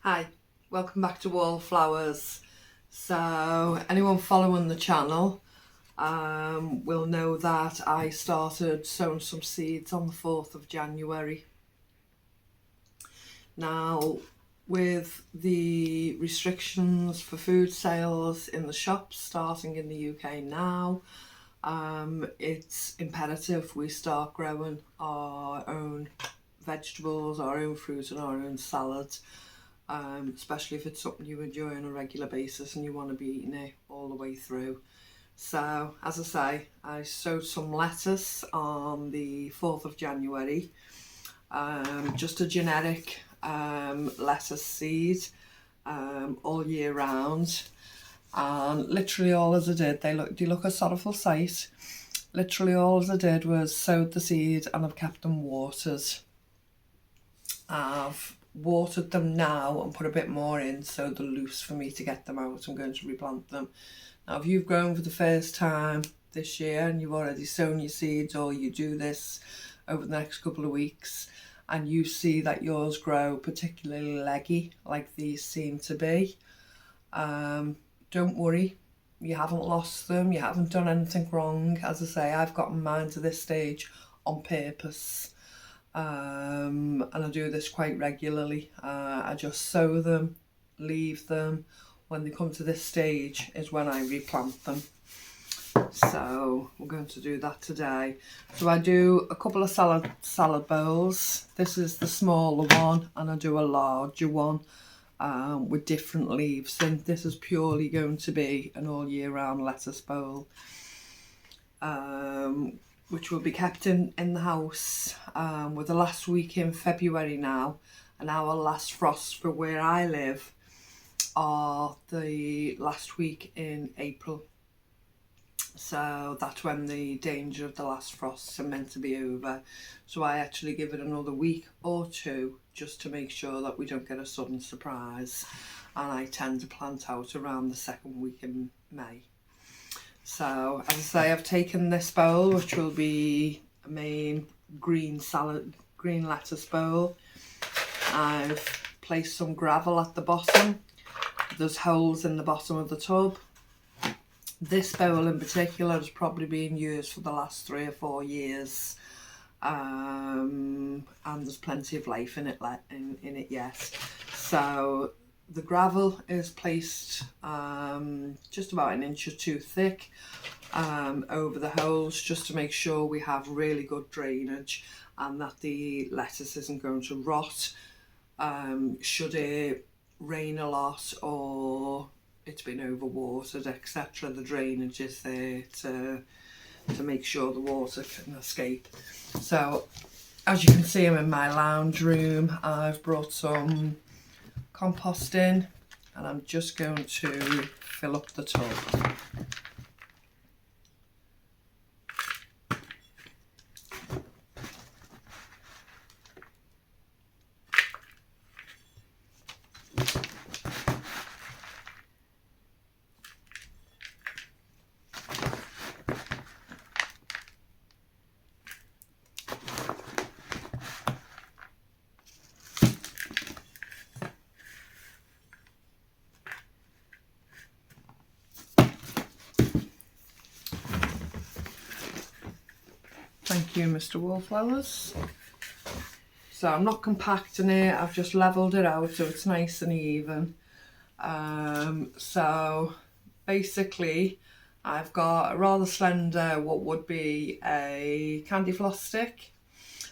Hi, welcome back to Wallflowers. So anyone following the channel will know that I started sowing some seeds on the 4th of January. Now, with the restrictions for food sales in the shops starting in the UK now, it's imperative we start growing our own vegetables, our own fruit and our own salads. Especially if it's something you enjoy on a regular basis and you want to be eating it all the way through. So, as I say, I sowed some lettuce on the 4th of January, just a generic lettuce seed all year round. And literally all as I did, they look a sorrowful sight. Literally all as I did was sowed the seed and I've kept them watered. I've watered them now and put a bit more in so they're loose for me to get them out. I'm going to replant them. Now if you've grown for the first time this year and you've already sown your seeds, or you do this over the next couple of weeks and you see that yours grow particularly leggy like these seem to be, don't worry, you haven't lost them, you haven't done anything wrong. As I say, I've gotten mine to this stage on purpose. And I do this quite regularly. I just sow them, leave them. When they come to this stage is when I replant them. So we're going to do that today. So I do a couple of salad bowls. This is the smaller one, and I do a larger one with different leaves. And this is purely going to be an all year round lettuce bowl. Which will be kept in the house. We're the last week in February now, and our last frosts for where I live are the last week in April. So that's when the danger of the last frosts are meant to be over. So I actually give it another week or two just to make sure that we don't get a sudden surprise. And I tend to plant out around the second week in May. So, as I say, I've taken this bowl, which will be a main green lettuce bowl. I've placed some gravel at the bottom. There's holes in the bottom of the tub. This bowl in particular has probably been used for the last 3 or 4 years. And there's plenty of life in it yet. So the gravel is placed just about 1 inch or 2 thick over the holes, just to make sure we have really good drainage and that the lettuce isn't going to rot should it rain a lot or it's been overwatered, etc. The drainage is there to make sure the water can escape. So as you can see, I'm in my lounge room. I've brought some compost in and I'm just going to fill up the tub. Thank you, Mr. Wallflowers. So I'm not compacting it, I've just levelled it out so it's nice and even. So basically I've got a rather slender, what would be a candy floss stick,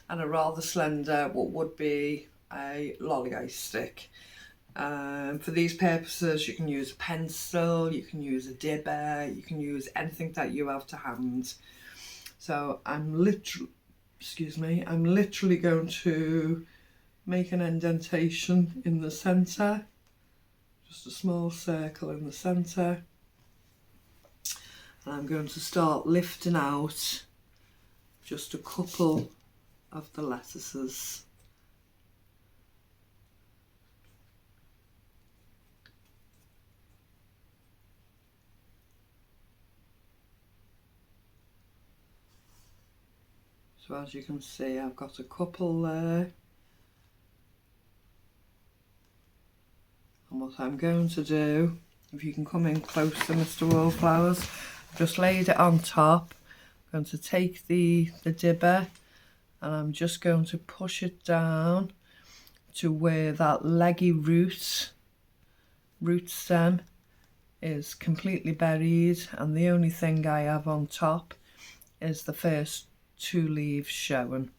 and a rather slender, what would be a lollygay stick. For these purposes you can use a pencil, you can use a dibber, you can use anything that you have to hand. So I'm literally going to make an indentation in the centre, just a small circle in the centre, and I'm going to start lifting out just a couple of the lettuces. So as you can see, I've got a couple there. what I'm going to do, if you can come in closer, Mr. Wallflowers, just laid it on top. I'm going to take the dibber and I'm just going to push it down to where that leggy root stem is completely buried, and the only thing I have on top is the first 2 leaves showing.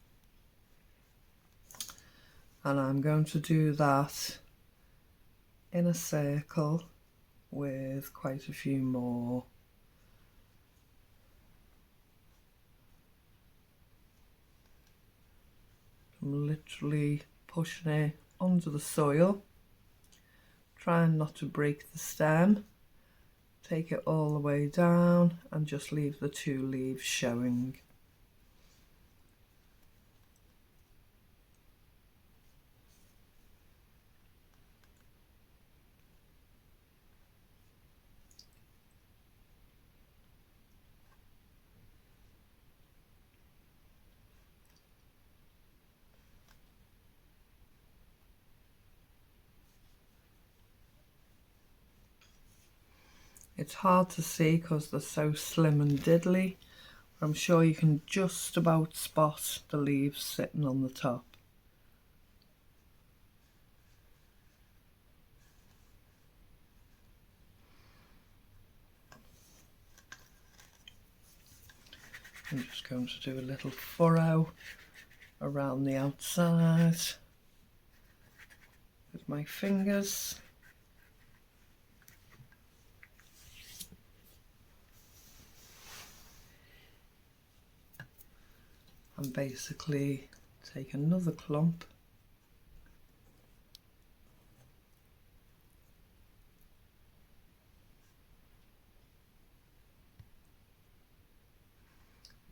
And I'm going to do that in a circle with quite a few more. I'm literally pushing it under the soil, trying not to break the stem. Take it all the way down and just leave the 2 leaves showing. It's hard to see because they're so slim and diddly, but I'm sure you can just about spot the leaves sitting on the top. I'm just going to do a little furrow around the outside with my fingers. And basically take another clump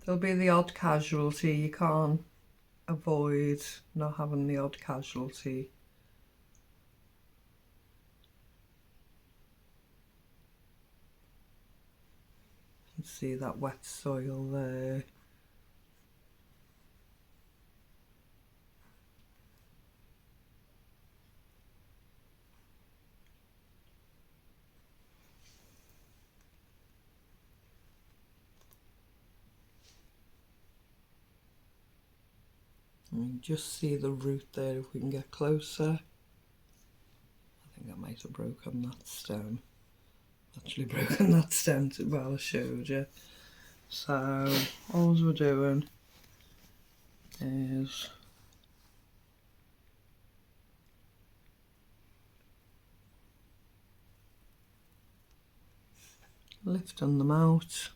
there'll be the odd casualty, you can't avoid not having the odd casualty. You can see that wet soil there. You can just see the root there if we can get closer. I think I might have broken that stem. Actually broken that stem while I showed you. So all we're doing is lifting them out,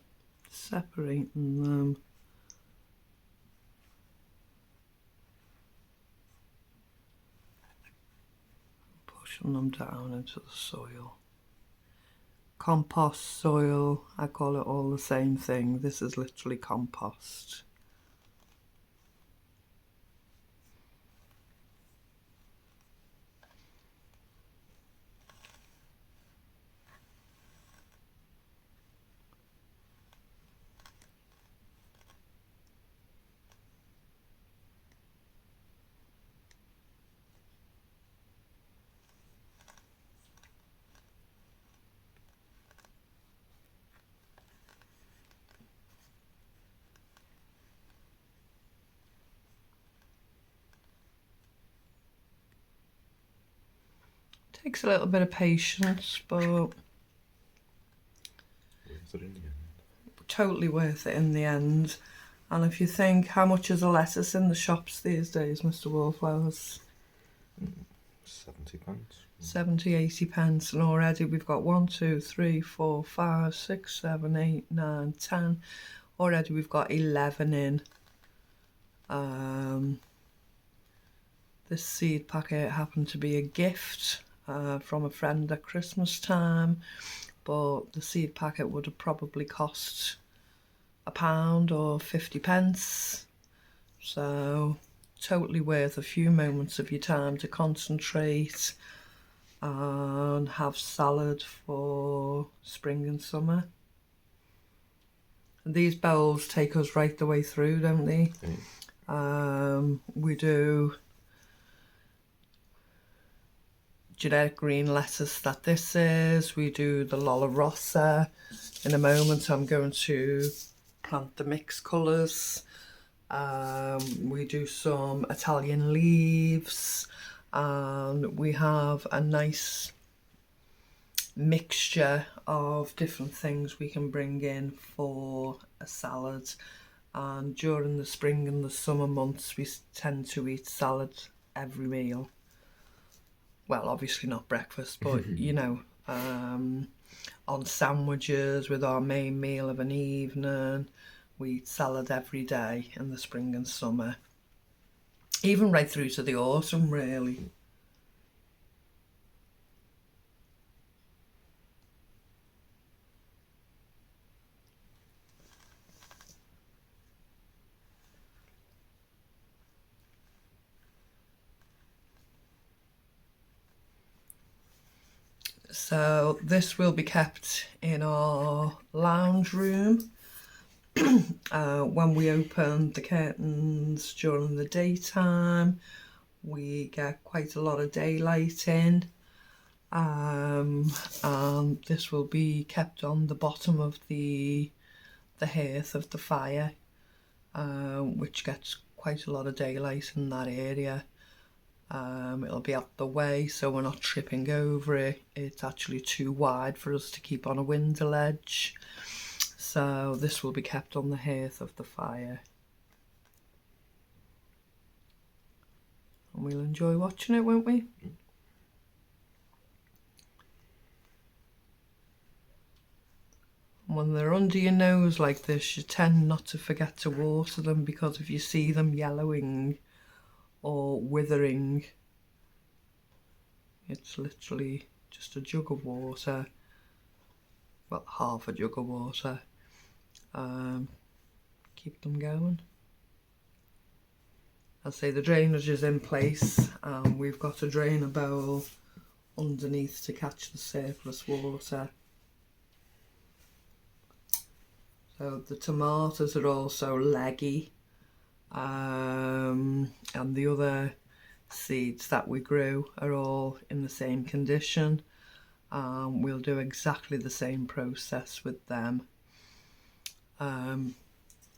separating them. Pushing them down into the soil. Compost soil, I call it all the same thing. This is literally compost. Takes a little bit of patience, but totally worth it in the end. And if you think, how much is a lettuce in the shops these days, Mr. Wallflowers? 70 pence. 70, 80 pence, and already we've got 1, 2, 3, 4, 5, 6, 7, 8, 9, 10. Already we've got 11 in. This seed packet happened to be a gift from a friend at Christmas time, but the seed packet would have probably cost £1 or 50 pence. So totally worth a few moments of your time to concentrate and have salad for spring and summer. And these bowls take us right the way through, don't they? Mm. We do generic green lettuce that this is. We do the Lolla Rossa. In a moment I'm going to plant the mixed colours. We do some Italian leaves, and we have a nice mixture of different things we can bring in for a salad. And during the spring and the summer months we tend to eat salad every meal. Well, obviously not breakfast, but you know, on sandwiches with our main meal of an evening. We eat salad every day in the spring and summer, even right through to the autumn really. So this will be kept in our lounge room. When we open the curtains during the daytime, we get quite a lot of daylight in, and this will be kept on the bottom of the hearth of the fire, which gets quite a lot of daylight in that area. It'll be out the way so we're not tripping over it. It's actually too wide for us to keep on a window ledge. So this will be kept on the hearth of the fire. And we'll enjoy watching it, won't we? And when they're under your nose like this, you tend not to forget to water them, because if you see them yellowing or withering, it's literally just a jug of water, well, half a jug of water. Keep them going. I'll say the drainage is in place, and we've got a drainer bowl underneath to catch the surplus water. So the tomatoes are also leggy, and the other seeds that we grew are all in the same condition. We'll do exactly the same process with them.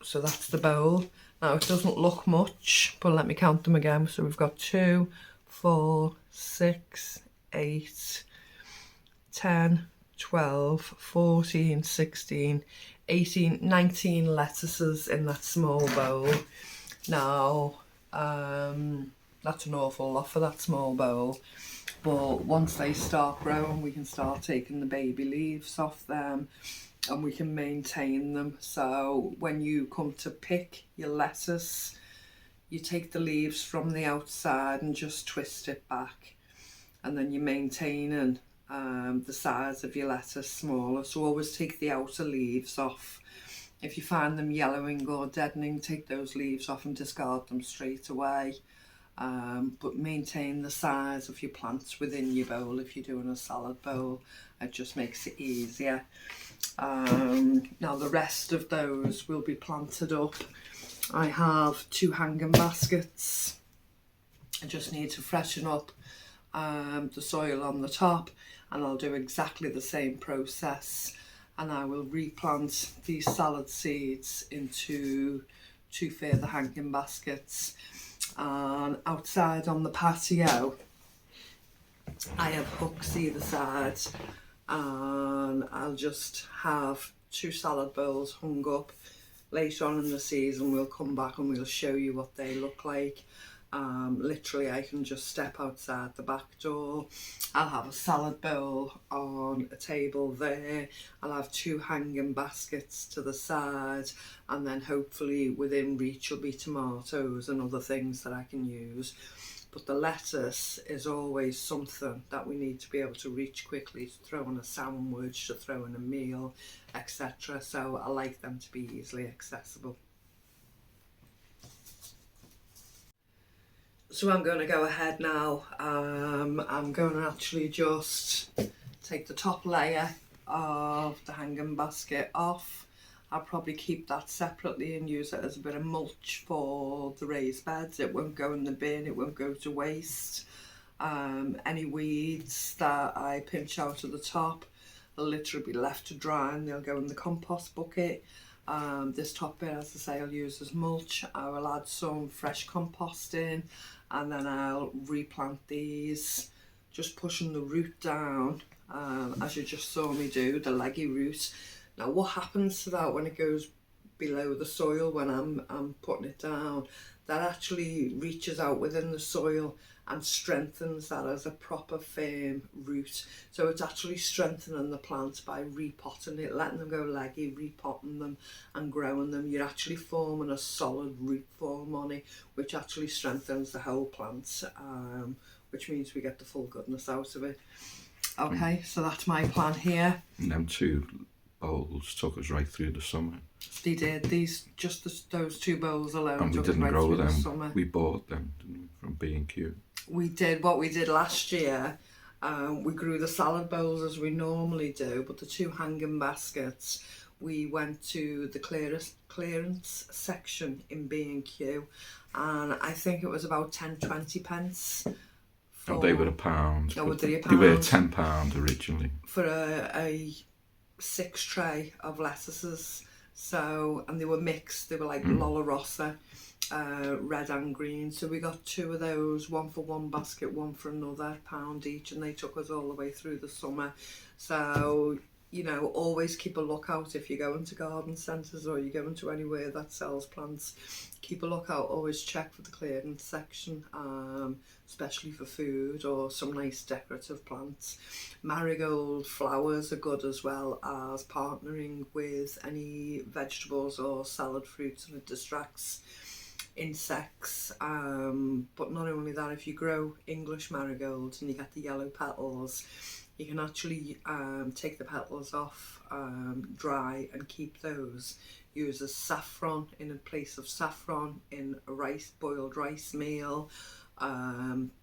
So that's the bowl. Now it doesn't look much, but let me count them again. So we've got 2, 4, 6, 8, 10, 12, 14, 16, 18, 19 lettuces in that small bowl. Now, that's an awful lot for that small bowl, but once they start growing we can start taking the baby leaves off them and we can maintain them. So when you come to pick your lettuce, you take the leaves from the outside and just twist it back, and then you're maintaining the size of your lettuce smaller. So always take the outer leaves off. If you find them yellowing or deadening, take those leaves off and discard them straight away. But maintain the size of your plants within your bowl. If you're doing a salad bowl, it just makes it easier. Now the rest of those will be planted up. I have 2 hanging baskets. I just need to freshen up the soil on the top, and I'll do exactly the same process, and I will replant these salad seeds into 2 further hanging baskets. And outside on the patio I have hooks either side, and I'll just have 2 salad bowls hung up. Later on in the season we'll come back and we'll show you what they look like. Literally I can just step outside the back door, I'll have a salad bowl on a table there, I'll have 2 hanging baskets to the side, and then hopefully within reach will be tomatoes and other things that I can use. But the lettuce is always something that we need to be able to reach quickly, to throw in a sandwich, to throw in a meal, etc. So I like them to be easily accessible. So I'm going to go ahead now. I'm going to actually just take the top layer of the hanging basket off. I'll probably keep that separately and use it as a bit of mulch for the raised beds. It won't go in the bin, it won't go to waste. Any weeds that I pinch out at the top will literally be left to dry and they'll go in the compost bucket. This top bit, as I say, I'll use as mulch. I will add some fresh compost in, and then I'll replant these, just pushing the root down, as you just saw me do, the leggy root. Now what happens to that when it goes below the soil, when I'm putting it down, that actually reaches out within the soil and strengthens that as a proper firm root. So it's actually strengthening the plant by repotting it, letting them go leggy, repotting them and growing them. You're actually forming a solid root form on it, which actually strengthens the whole plant, which means we get the full goodness out of it. Okay, so that's my plan here. And them 2 bowls took us right through the summer. They did. Those 2 bowls alone. And we took us didn't right grow through the them. summer. We bought them, didn't we, from B&Q. We did. What we did last year, we grew the salad bowls as we normally do, but the 2 hanging baskets, we went to the clearance section in B&Q, and I think it was about 10-20 pence. Oh, they were £1. Oh, were they They were £1? £10 originally. For a 6 tray of lettuces. So, and they were mixed. They were like Lola Rossa, red and green. So we got 2 of those, one for one basket, one for another, £1 each, and they took us all the way through the summer. So, you know, always keep a lookout if you go into garden centres or you go into anywhere that sells plants. Keep a lookout, always check for the clearance section, especially for food or some nice decorative plants. Marigold flowers are good, as well as partnering with any vegetables or salad fruits, and it distracts insects. But not only that, if you grow English marigolds and you get the yellow petals, you can actually take the petals off, dry, and keep those. Use as saffron, in a place of saffron in a boiled rice meal.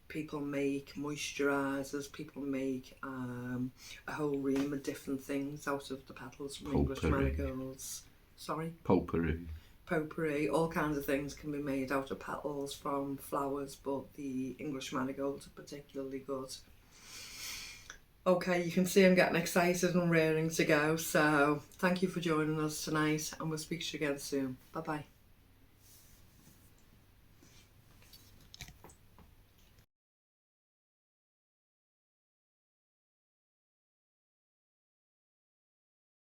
People make moisturisers, people make a whole ream of different things out of the petals from English marigolds. Sorry? Potpourri, all kinds of things can be made out of petals from flowers, but the English marigolds are particularly good. Okay, you can see I'm getting excited and raring to go, so thank you for joining us tonight, and we'll speak to you again soon. Bye bye.